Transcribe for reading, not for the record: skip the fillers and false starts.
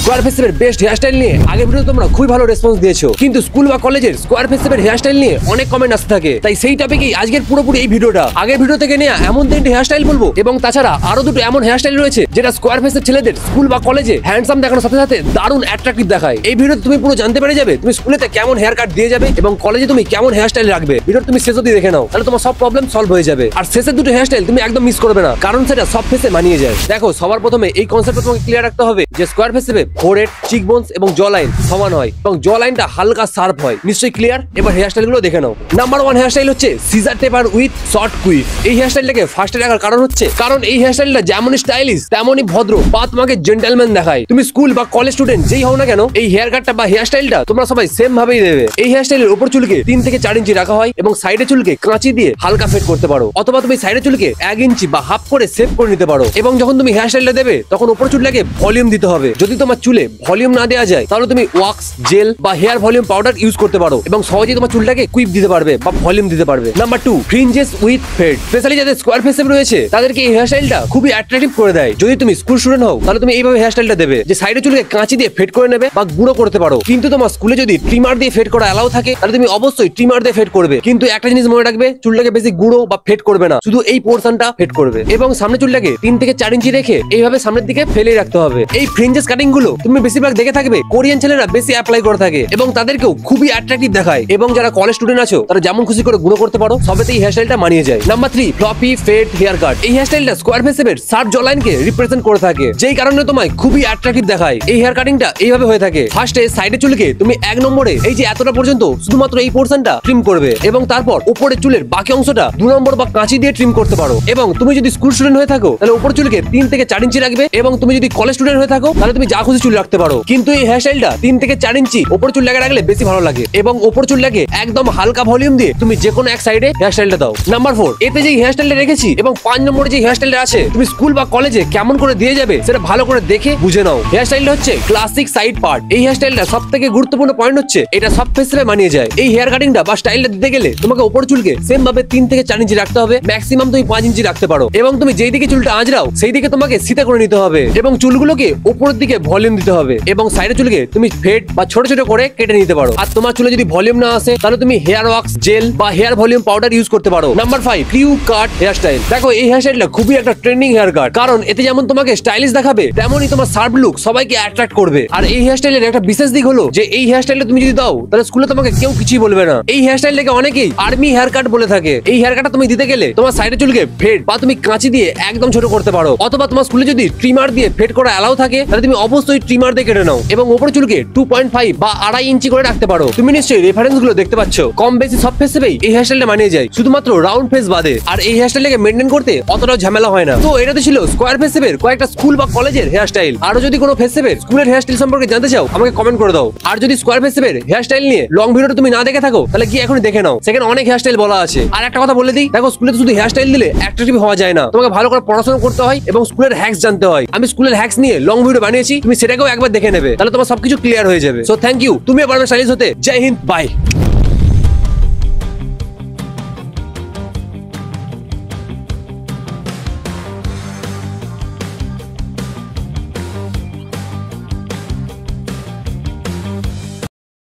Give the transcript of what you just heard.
Square face শেপের best hairstyle নিয়ে আগের ভিডিও তোমরা খুবই ভালো রেসপন্স দিয়েছো, কিন্তু স্কুল বা কলেজের স্কোয়ার ফেস শেপের হেয়ারস্টাইল নিয়ে অনেক কমেন্ট আসতে থাকে। তাই সেই টপিকেই আজকের পুরোপুরি এই ভিডিওটা। আগের ভিডিও থেকে নেওয়া এমন 3টি হেয়ারস্টাইল বলবো, এবং তাছাড়া আরো 2টো এমন হেয়ারস্টাইল রয়েছে যেটা স্কোয়ার ফেসের ছেলেদের স্কুল বা কলেজে হ্যান্ডসাম দেখানোর সাথে সাথে দারুণ অ্যাট্রাকটিভ দেখায়। এই ভিডিওতে তুমি পুরো জানতে পেরে যাবে তুমি স্কুলেতে কেমন হেয়ার কাট দিয়ে যাবে এবং কলেজে তুমি কেমন হেয়ারস্টাইল রাখবে। ভিডিও তুমি শেষ অবধি দেখে নাও, তাহলে তোমার সব প্রবলেম সলভ হয়ে যাবে। আর শেষের 2টো হেয়ারস্টাইল তুমি একদম মিস করবে না, কারণ সেটা সব ফেসে মানিয়ে যায়। দেখো, সবার প্রথমে এই কনসেপ্টটা তোমাকে ক্লিয়ার রাখতে হবে যে স্কোয়ার ফেস শেপে ফোরহেড, চিকবোনস এবং জ লাইন সমান হয় এবং জ লাইনটা হালকা শার্প হয়। নিশ্চয়ই ক্লিয়ার? এবার হেয়ারস্টাইল গুলো দেখে নাও। নাম্বার 1 হেয়ারস্টাইল হচ্ছে সিজার টেপার উইথ শর্ট কুইফ। এই হেয়ারস্টাইলটাকে ফার্স্টে রাখার কারণ হচ্ছে কারণ এই হেয়ারস্টাইলটা যেমন স্টাইলিশ তেমনই ভদ্র বা তোমাকে জেন্টলম্যান দেখায়। তুমি স্কুল বা কলেজ স্টুডেন্ট যেই হও না কেন, এই হেয়ার কাটটা বা হেয়ারস্টাইলটা তোমরা সবাই সেম ভাবেই দেবে। এই হেয়ারস্টাইলের উপর চুলকে 3 থেকে 4 ইঞ্চি রাখা হয় এবং সাইডে চুলকে কাঁচি দিয়ে হালকা ফেড করতে পারো, অথবা তুমি সাইডে চুলকে 1 ইঞ্চি বা হাফ করে সেভ করে নিতে পারো। এবং যখন তুমি হেয়ারস্টাইলটা দেবে তখন উপর চুলটাকে ভলিউম দিতে হবে। যদি তোমার চুলে ভলিউম না দেওয়া যায় তাহলে তুমি ওয়াক্স, জেল বা হেয়ার ভলিউম পাউডার ইউজ করতে পারো এবং সহজেই তোমার চুলটাকে কুইপ দিতে পারবে বা ভলিউম দিতে পারবে। Number 2 fringes with fade. Specially যাদের স্কোয়ার ফেস শেপ রয়েছে তাদেরকে এই হেয়ারস্টাইলটা খুবই অ্যাট্রাকটিভ করে দেয়। যদি তুমি স্কুল স্টুডেন্ট হও তাহলে তুমি এইভাবে হেয়ারস্টাইলটা দেবে যে সাইডে চুলকে কাঁচি দিয়ে ফেড করে নেবে বা গুঁড়ো করতে পারো। কিন্তু তোমার স্কুলে যদি ট্রিমার দিয়ে ফেড করা অ্যালাউ থাকে তাহলে তুমি অবশ্যই ট্রিমার দিয়ে ফেড করবে। কিন্তু একটা জিনিস মনে রাখবে, চুলটাকে বেশি গুঁড়ো বা ফেড করবে না, শুধু এই পোরশনটা ফেড করবে। এবং সামনে চুলটাকে 3 থেকে 4 ইঞ্চি রেখে এইভাবে সামনের দিকে ফেলে রাখতে হবে। এই ফ্রিঞ্জেস কাটিং গুলো তুমি বেশিরভাগ দেখে থাকবে কোরিয়ান ছেলেরা বেশি অ্যাপ্লাই করে থাকে এবং তাদেরকেও খুবই অ্যাট্রাকটিভ দেখায়। এবং যারা কলেজ স্টুডেন্ট আছো তারা যেমন খুশি করে গুঁড়ো করতে পারো, সবেতে এই হেয়ারস্টাইলটা মানিয়ে যায়। Number 3 floppy fade hair cut. এই হেয়ারস্টাইলটা স্কোয়ার ফেস শেপের শার্প জ লাইনকে রিপ্রেজেন্ট করে থাকে, যেই কারণে তোমায় খুবই অ্যাট্রাকটিভ দেখায়। এই হেয়ার কাটিংটা এইভাবে হয়ে থাকে। ফার্স্টে সাইডে চুলকে তুমি 1 নম্বরে এই যে এতটা পর্যন্ত শুধুমাত্র এই পোরশনটা ট্রিম করবে এবং তারপর উপরে চুলের বাকি অংশটা 2 নম্বর বা কাঁচি দিয়ে ট্রিম করতে পারো। এবং তুমি যদি স্কুল স্টুডেন্ট হয়ে থাকো তাহলে উপর চুলকে 3 থেকে 4 ইঞ্চি রাখবে, এবং তুমি যদি কলেজ স্টুডেন্ট হয়ে থাকো তাহলে তুমি যা খুশি চুল রাখতে পারো। কিন্তু এই হেয়ারস্টাইলটা 3 থেকে 4 ইঞ্চি উপর চুল লাগা রাখলে বেশি ভালো লাগে এবং উপর চুল লাগে একদম হালকা ভলিউম দিয়ে তুমি যে কোনো এক সাইডে হেয়ারস্টাইলটা দাও। নাম্বার 4 এতে যে হেয়ারস্টাইলটা রেখেছি এবং 5 নম্বরে যে হেয়ারস্টাইলটা আছে তুমি স্কুল বা কলেজে কেমন করে দিয়ে যাবে সেটা ভালো করে দেখে বুঝে নাও। হেয়ারস্টাইলটা হচ্ছে ক্লাসিক সাইড পার্ট। এই হেয়ারস্টাইলটা সবথেকে গুরুত্বপূর্ণ পয়েন্ট হচ্ছে এটা সব ফেস শেপে মানিয়ে যায়। এই হেয়ার কাটিংটা বা স্টাইলটা দিতে গেলে তোমাকে উপর চুলকে সেম ভাবে 3 থেকে 4 ইঞ্চি রাখতে হবে, ম্যাক্সিমাম তুমি 5 ইঞ্চি রাখতে পারো। এবং তুমি যেই দিকে চুলটা আঁচড়াও সেই দিকে তোমাকে সিধা করে নিতে হবে এবং চুলগুলোকে উপরের দিকে ভলিউম দিতে হবে এবং সাইডে চুলকে তুমি ফেড বা ছোট ছোট করে কেটে নিতে পারো। আর তোমার চুলে যদি ভলিউম না আসে তাহলে তুমি হেয়ার ওয়াক্স, জেল বা হেয়ার ভলিউম পাউডার ইউজ করতে পারো। নাম্বার 5 ক্রিউ কাট হেয়ারস্টাইল। দেখো, এই হেয়ারস্টাইলটা খুবই একটা ট্রেন্ডিং হেয়ার কাট, কারণ এতে যেমন তোমাকে স্টাইলিশ দেখাবে তেমনই তোমার শার্প লুক সবাইকে অ্যাট্রাক্ট করবে। আর এই হেয়ারস্টাইলের একটা বিশেষ দিক হলো যে এই হেয়ারস্টাইলটা তুমি যদি দাও তাহলে স্কুলে তোমাকে কেউ কিছুই বলবে না। এই হেয়ারস্টাইলটাকে অনেকেই আর্মি হেয়ার কাট বলে থাকে। এই হেয়ার কাটটা তুমি দিতে গেলে তোমার সাইডে চুলকে ফেড বা তুমি কাঁচি দিয়ে একদম ছোট করতে পারো, অথবা তোমার স্কুলে যদি ট্রিমার দিয়ে ফেড করা অ্যালাউ থাকে তাহলে তুমি অবশ্যই ট্রিমার দিয়ে কেটে নাও এবং উপরে চুলকে 2.5 বা 2.5 ইঞ্চি করে রাখতে পারো। তুমি নিশ্চয়ই রেফারেন্স গুলো দেখতে পাচ্ছ। কম বেশি সব ফেস শেপেই এই হেয়ারস্টাইলটা মানিয়ে যায়, শুধুমাত্র রাউন্ড ফেস বাদে। আর এই হেয়ারস্টাইলটাকে মেইনটেইন করতে অতটাও ঝামেলা হয় না। তো এটা তো ছিল স্কোয়ার ফেস শেপের কয়েকটা স্কুল বা কলেজের হেয়ারস্টাইল। আরো যদি কোনো ফেস শেপের স্কুলের হেয়ারস্টাইল সম্পর্কে জানতে চাও আমাকে কমেন্ট করে দাও। আর যদি স্কোয়ার ফেস শেপের হেয়ারস্টাইল নিয়ে লং ভিডিওটা তুমি না দেখে থাকো তাহলে গিয়ে এখন দেখে নাও, সেখানে অনেক হেয়ারস্টাইল বলা আছে। আর একটা কথা বলে দিই, দেখো স্কুলে তো শুধু হেয়ারস্টাইল দিলে অ্যাট্রাকটিভ হওয়া যায় না, তোমাকে ভালো করে পড়াশোনা করতে হয় এবং স্কুলের হ্যাক্স জানতে হয়। আমি স্কুলের হ্যাক্স নিয়ে লং ভিডিও বানিয়েছি, তুমি সেটাকেও একবার দেখে নেবে, তাহলে তোমার সবকিছু ক্লিয়ার হয়ে যাবে। সো থ্যাংক ইউ, তুমি পারবে স্টাইলিশ হতে। জয় হিন্দ, বাই।